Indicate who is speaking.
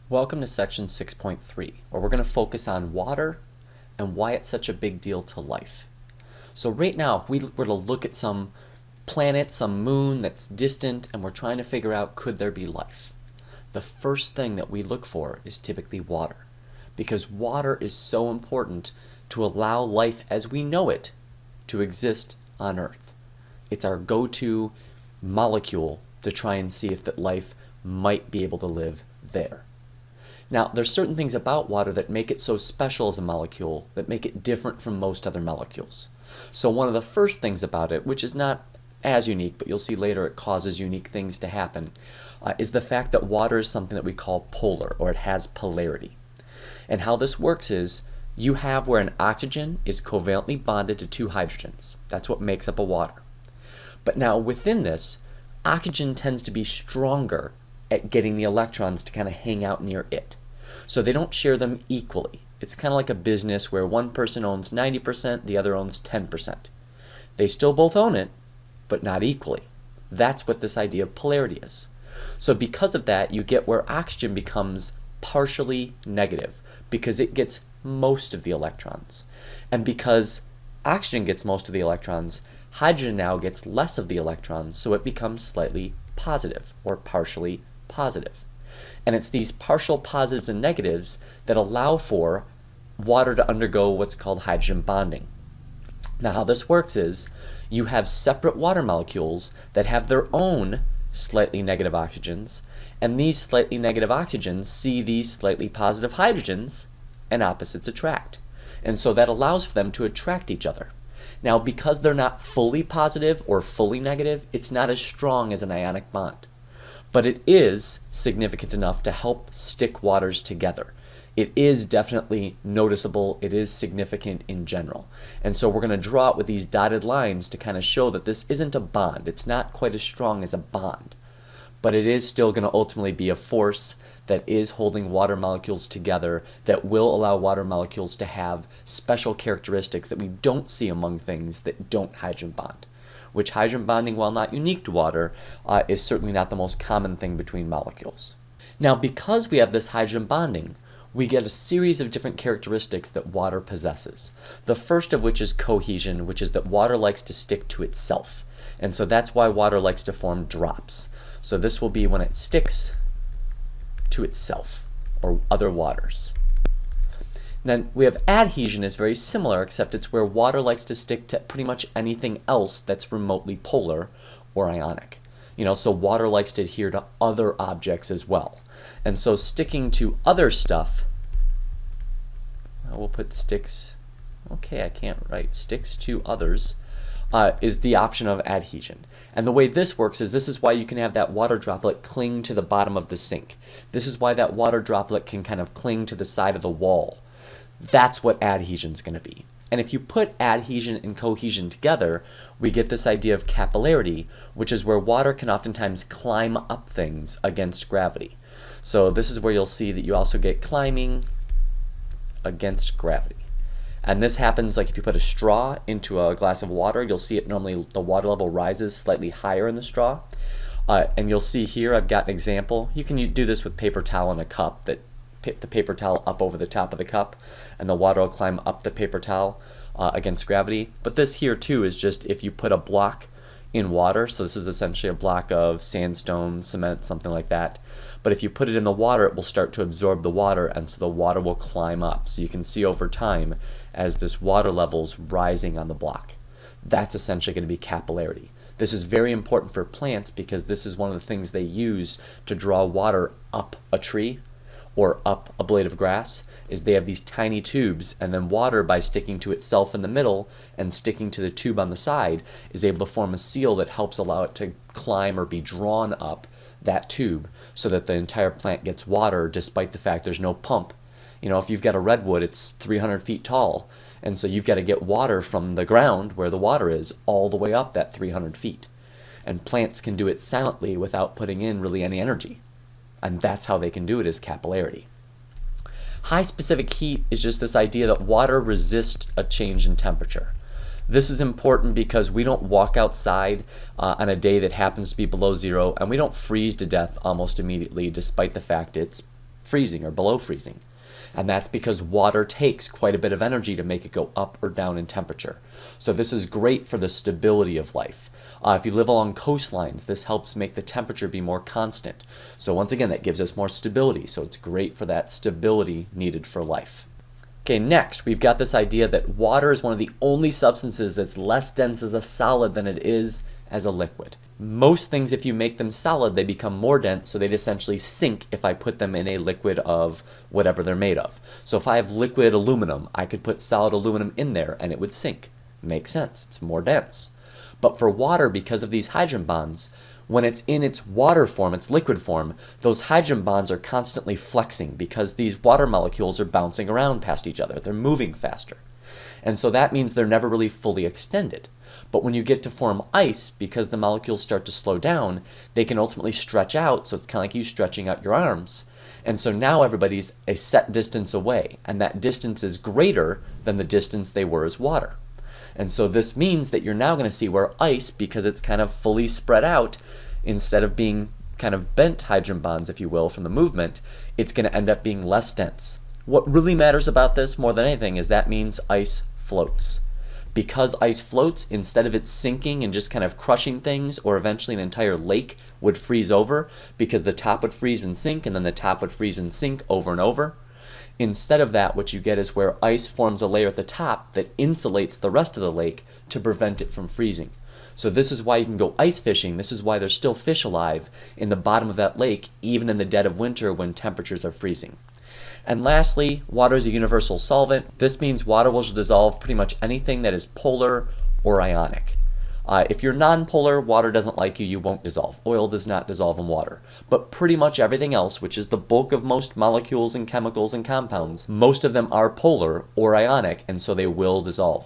Speaker 1: Welcome to section 6.3, where we're going to focus on water and why it's such a big deal to life. So right now, if we were to look at some planet, some moon that's distant, and we're trying to figure out could there be life, the first thing that we look for is typically water, because water is so important to allow life as we know it to exist on Earth. It's our go-to molecule to try and see if that life might be able to live there. Now, there's certain things about water that make it so special as a molecule, that make it different from most other molecules. So one of the first things about it, which is not as unique, but you'll see later it causes unique things to happen, is the fact that water is something that we call polar, or it has polarity. And how this works is, you have where an oxygen is covalently bonded to two hydrogens. That's what makes up a water. But now within this, oxygen tends to be stronger at getting the electrons to kind of hang out near it. So they don't share them equally. It's kind of like a business where one person owns 90%, the other owns 10%. They still both own it, but not equally. That's what this idea of polarity is. So because of that, you get where oxygen becomes partially negative, because it gets most of the electrons. And because oxygen gets most of the electrons, hydrogen now gets less of the electrons, so it becomes slightly positive, or partially positive. And it's these partial positives and negatives that allow for water to undergo what's called hydrogen bonding. Now how this works is, you have separate water molecules that have their own slightly negative oxygens, and these slightly negative oxygens see these slightly positive hydrogens, and opposites attract. And so that allows for them to attract each other. Now because they're not fully positive or fully negative, it's not as strong as an ionic bond. But it is significant enough to help stick waters together. It is definitely noticeable, it is significant in general. And so we're going to draw it with these dotted lines to kind of show that this isn't a bond. It's not quite as strong as a bond. But it is still going to ultimately be a force that is holding water molecules together, that will allow water molecules to have special characteristics that we don't see among things that don't hydrogen bond. Which hydrogen bonding, while not unique to water, is certainly not the most common thing between molecules. Now because we have this hydrogen bonding, we get a series of different characteristics that water possesses. The first of which is cohesion, which is that water likes to stick to itself. And so that's why water likes to form drops. So this will be when it sticks to itself, or other waters. Then we have adhesion is very similar, except it's where water likes to stick to pretty much anything else that's remotely polar or ionic. So water likes to adhere to other objects as well. And so sticking to other stuff, we'll put sticks, okay, I can't write, sticks to others, is the option of adhesion. And the way this works is, this is why you can have that water droplet cling to the bottom of the sink. This is why that water droplet can kind of cling to the side of the wall. That's what adhesion is going to be. And if you put adhesion and cohesion together, we get this idea of capillarity, which is where water can oftentimes climb up things against gravity. So this is where you'll see that you also get climbing against gravity. And this happens like if you put a straw into a glass of water, you'll see it normally, the water level rises slightly higher in the straw. And you'll see here, I've got an example. You can do this with paper towel in a cup, that the paper towel up over the top of the cup, and the water will climb up the paper towel against gravity. But this here too is just if you put a block in water, so this is essentially a block of sandstone, cement, something like that. But if you put it in the water, it will start to absorb the water, and so the water will climb up. So you can see over time as this water level's rising on the block. That's essentially going to be capillarity. This is very important for plants because this is one of the things they use to draw water up a tree or up a blade of grass, is they have these tiny tubes, and then water, by sticking to itself in the middle and sticking to the tube on the side, is able to form a seal that helps allow it to climb or be drawn up that tube so that the entire plant gets water despite the fact there's no pump. If you've got a redwood, it's 300 feet tall, and so you've got to get water from the ground where the water is all the way up that 300 feet. And plants can do it silently without putting in really any energy. And that's how they can do it, is capillarity. High specific heat is just this idea that water resists a change in temperature. This is important because we don't walk outside on a day that happens to be below zero, and we don't freeze to death almost immediately, despite the fact it's freezing or below freezing. And that's because water takes quite a bit of energy to make it go up or down in temperature. So this is great for the stability of life. If you live along coastlines, this helps make the temperature be more constant. So once again, that gives us more stability. So it's great for that stability needed for life. Okay, next, we've got this idea that water is one of the only substances that's less dense as a solid than it is as a liquid. Most things, if you make them solid, they become more dense, so they'd essentially sink if I put them in a liquid of whatever they're made of. So if I have liquid aluminum, I could put solid aluminum in there and it would sink. Makes sense, it's more dense. But for water, because of these hydrogen bonds, when it's in its water form, its liquid form, those hydrogen bonds are constantly flexing because these water molecules are bouncing around past each other. They're moving faster. And so that means they're never really fully extended. But when you get to form ice, because the molecules start to slow down, they can ultimately stretch out, so it's kind of like you stretching out your arms. And so now everybody's a set distance away, and that distance is greater than the distance they were as water. And so this means that you're now going to see where ice, because it's kind of fully spread out, instead of being kind of bent hydrogen bonds, if you will, from the movement, it's going to end up being less dense. What really matters about this more than anything is that means ice floats. Because ice floats, instead of it sinking and just kind of crushing things, or eventually an entire lake would freeze over, because the top would freeze and sink, and then the top would freeze and sink over and over. Instead of that, what you get is where ice forms a layer at the top that insulates the rest of the lake to prevent it from freezing. So this is why you can go ice fishing. This is why there's still fish alive in the bottom of that lake, even in the dead of winter when temperatures are freezing. And lastly, water is a universal solvent. This means water will dissolve pretty much anything that is polar or ionic. If you're nonpolar, water doesn't like you, you won't dissolve. Oil does not dissolve in water. But pretty much everything else, which is the bulk of most molecules and chemicals and compounds, most of them are polar or ionic, and so they will dissolve.